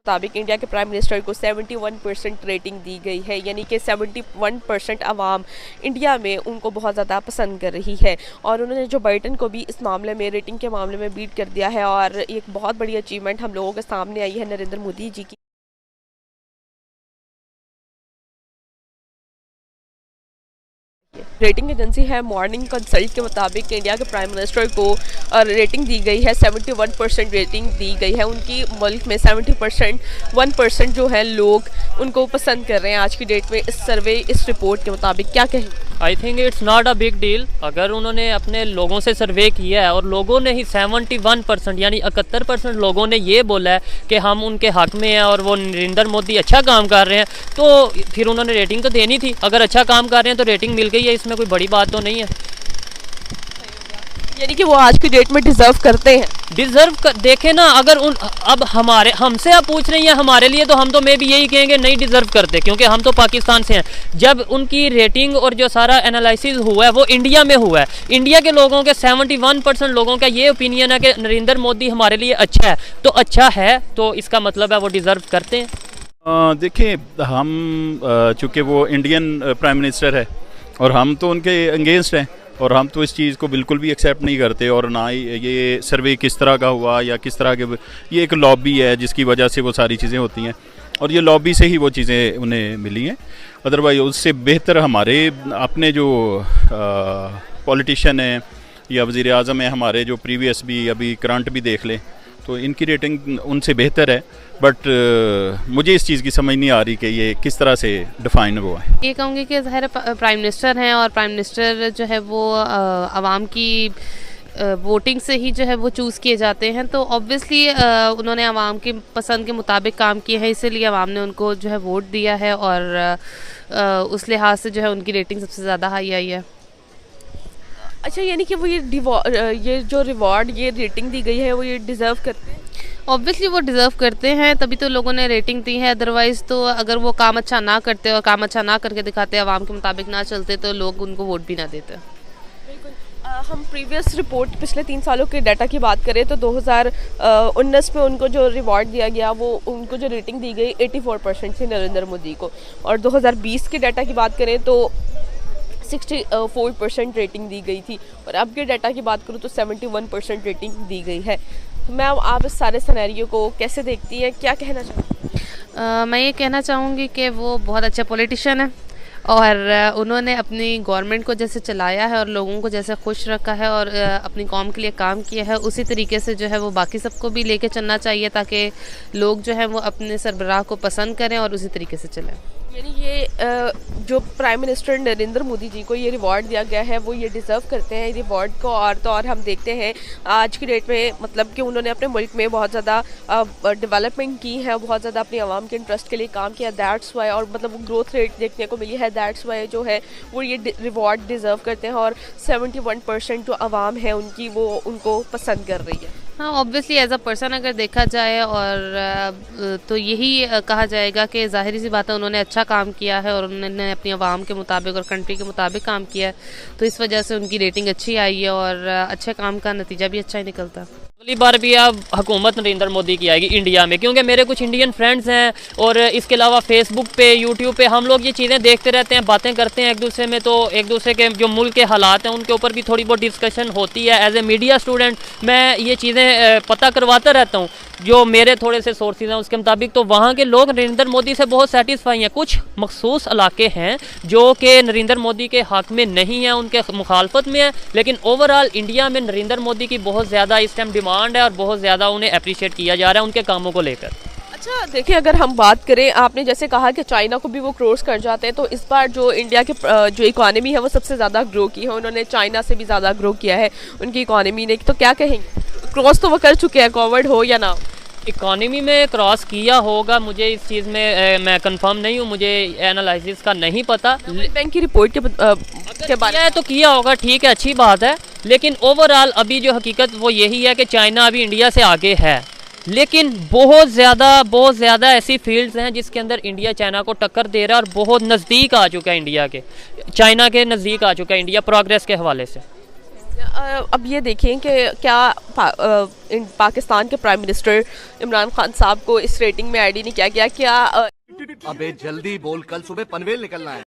मुताबिक इंडिया के prime minister को 71% रेटिंग दी गई है, यानी कि 71% आवाम इंडिया में उनको बहुत ज़्यादा पसंद कर रही है। और उन्होंने जो बाइडन को भी इस मामले में, रेटिंग के मामले में बीट कर दिया है। और एक बहुत बड़ी अचीवमेंट हम लोगों के सामने आई है नरेंद्र मोदी जी की। रेटिंग एजेंसी है मॉर्निंग कंसल्ट के मुताबिक इंडिया के प्राइम मिनिस्टर को रेटिंग दी गई है, 71% रेटिंग दी गई है। उनकी मुल्क में 70% 1% जो है लोग उनको पसंद कर रहे हैं आज की डेट में, इस सर्वे, इस रिपोर्ट के मुताबिक। क्या कहें? I think it's not a big deal. अगर उन्होंने अपने लोगों से सर्वे किया है और लोगों ने ही 71% यानी 71% लोगों ने ये बोला है कि हम उनके हक में हैं और वो नरेंद्र मोदी अच्छा काम कर रहे हैं, तो फिर उन्होंने रेटिंग तो देनी थी। अगर अच्छा काम कर रहे हैं तो रेटिंग मिल गई है, इसमें कोई बड़ी बात तो नहीं है। यानी कि वो आज की डेट में डिजर्व करते हैं। देखें ना, अगर अब हमसे आप पूछ रही हैं हमारे लिए, तो हम तो मैं भी यही कहेंगे नहीं डिजर्व करते, क्योंकि हम तो पाकिस्तान से हैं। जब उनकी रेटिंग और जो सारा एनालिसिस हुआ है वो इंडिया में हुआ है, इंडिया के लोगों के 71% लोगों का ये ओपिनियन है कि नरेंद्र मोदी हमारे लिए अच्छा है, तो अच्छा है तो इसका मतलब है वो डिजर्व करते हैं। देखिए, हम चूँकि वो इंडियन प्राइम मिनिस्टर है और हम तो उनके अगेंस्ट हैं, और हम तो इस चीज़ को बिल्कुल भी एक्सेप्ट नहीं करते। और ना ही ये सर्वे किस तरह का हुआ या किस तरह के, ये एक लॉबी है जिसकी वजह से वो सारी चीज़ें होती हैं, और ये लॉबी से ही वो चीज़ें उन्हें मिली हैं। अदरवाइज उससे बेहतर हमारे अपने जो पॉलिटिशियन हैं या वज़ीर आज़म हैं हमारे, जो प्रीवियस भी अभी करंट भी देख लें, तो इनकी रेटिंग उनसे बेहतर है। बट मुझे इस चीज़ की समझ नहीं आ रही कि ये किस तरह से डिफ़ाइन हुआ है। ये कहूँगी कि ज़ाहिर प्राइम मिनिस्टर हैं, और प्राइम मिनिस्टर जो है वो आवाम की वोटिंग से ही जो है वो चूज़ किए जाते हैं, तो ऑब्वियसली उन्होंने आवाम की पसंद के मुताबिक काम किए हैं, इसीलिए आवाम ने उनको जो है वोट दिया है, और उस लिहाज से जो है उनकी रेटिंग सबसे ज़्यादा हाई आई है। अच्छा, यानी कि वो ये जो रिवॉर्ड, ये रेटिंग दी गई है, वो ये डिज़र्व करते हैं? ऑब्वियसली वो डिज़र्व करते हैं, तभी तो लोगों ने रेटिंग दी है। अदरवाइज़ तो अगर वो काम अच्छा ना करते और काम अच्छा ना करके दिखाते, आवाम के मुताबिक ना चलते, तो लोग उनको वोट भी ना देते। हम प्रीवियस रिपोर्ट पिछले 3 सालों के डाटा की बात करें तो 2019 में उनको जो रिवॉर्ड दिया गया, वो उनको जो रेटिंग दी गई 84% थी नरेंद्र मोदी को। और 2020 के डाटा की बात करें तो 64% रेटिंग दी गई थी, और अब के डाटा की बात करूँ तो 71% रेटिंग दी गई है। मैम, आप इस सारे सिनेरियो को कैसे देखती हैं, क्या कहना चाहती हैं? मैं ये कहना चाहूँगी कि वो बहुत अच्छे पॉलिटिशियन हैं, और उन्होंने अपनी गवर्नमेंट को जैसे चलाया है और लोगों को जैसे खुश रखा है और अपनी कौम के लिए काम किया है, उसी तरीके से जो है वो बाकी सबको भी लेके चलना चाहिए, ताकि लोग जो है वो अपने सरबराह को पसंद करें और उसी तरीके से चलें। यानी ये जो प्राइम मिनिस्टर नरेंद्र मोदी जी को ये रिवॉर्ड दिया गया है, वो ये डिज़र्व करते हैं रिवॉर्ड को। और तो और हम देखते हैं आज की डेट में, मतलब कि उन्होंने अपने मुल्क में बहुत ज़्यादा डेवलपमेंट की है, बहुत ज़्यादा अपनी आवाम के इंटरेस्ट के लिए काम किया, दैट्स वाई। और मतलब वो ग्रोथ रेट देखने को मिली है, दैट्स वाई जो है वो ये रिवॉर्ड डिज़र्व करते हैं। और 71% जो आवाम है उनकी, वो उनको पसंद कर रही है। हाँ, ऑब्वियसली एज अ पर्सन अगर देखा जाए, और तो यही कहा जाएगा कि ज़ाहिरी सी बात है उन्होंने अच्छा काम किया है, और उन्होंने अपनी आवाम के मुताबिक और कंट्री के मुताबिक काम किया है, तो इस वजह से उनकी रेटिंग अच्छी आई है, और अच्छे काम का नतीजा भी अच्छा ही निकलता है। अगली बार भी अब हुकूमत नरेंद्र मोदी की आएगी इंडिया में, क्योंकि मेरे कुछ इंडियन फ्रेंड्स हैं, और इसके अलावा फेसबुक पे, यूट्यूब पे हम लोग ये चीज़ें देखते रहते हैं, बातें करते हैं एक दूसरे में, तो एक दूसरे के जो मुल्क के हालात हैं उनके ऊपर भी थोड़ी बहुत डिस्कशन होती है। एज ए मीडिया स्टूडेंट मैं ये चीज़ें पता करवाता रहता हूँ, जो मेरे थोड़े से सोर्सेज हैं उसके मुताबिक, तो वहाँ के लोग नरेंद्र मोदी से बहुत सेटिस्फाई हैं। कुछ मखसूस इलाके हैं जो कि नरेंद्र मोदी के हक में नहीं हैं, उनके मुखालफत में है, लेकिन ओवरऑल इंडिया में नरेंद्र मोदी की बहुत ज़्यादा इस टाइम डिमांड है, और बहुत ज़्यादा उन्हें अप्रिशिएट किया जा रहा है उनके कामों को लेकर। अच्छा, देखिए, अगर हम बात करें, आपने जैसे कहा कि चाइना को भी वो क्रॉस कर जाते हैं, तो इस बार जो इंडिया के जो इकोनॉमी है वो सबसे ज़्यादा ग्रो की है, उन्होंने चाइना से भी ज़्यादा ग्रो किया है उनकी इकोनॉमी ने, तो क्या कहेंगे? क्रॉस तो वो कर चुके हैं, कोविड हो या ना हो। इकॉनमी में क्रॉस किया होगा, मुझे इस चीज़ में मैं कंफर्म नहीं हूँ, मुझे एनालिसिस का नहीं पता। बैंक की रिपोर्ट के बारे में तो किया होगा, ठीक है, अच्छी बात है, लेकिन ओवरऑल अभी जो हकीकत वो यही है कि चाइना अभी इंडिया से आगे है, लेकिन बहुत ज़्यादा ऐसी फील्ड्स हैं जिसके अंदर इंडिया चाइना को टक्कर दे रहा है, और बहुत नज़दीक आ चुका है इंडिया के, चाइना के नज़दीक आ चुका है इंडिया प्रोग्रेस के हवाले से। अब ये देखें कि क्या पाकिस्तान के प्राइम मिनिस्टर इमरान खान साहब को इस रेटिंग में ऐड ही नहीं किया गया, क्या अबे जल्दी बोल, कल सुबह पनवेल निकलना है।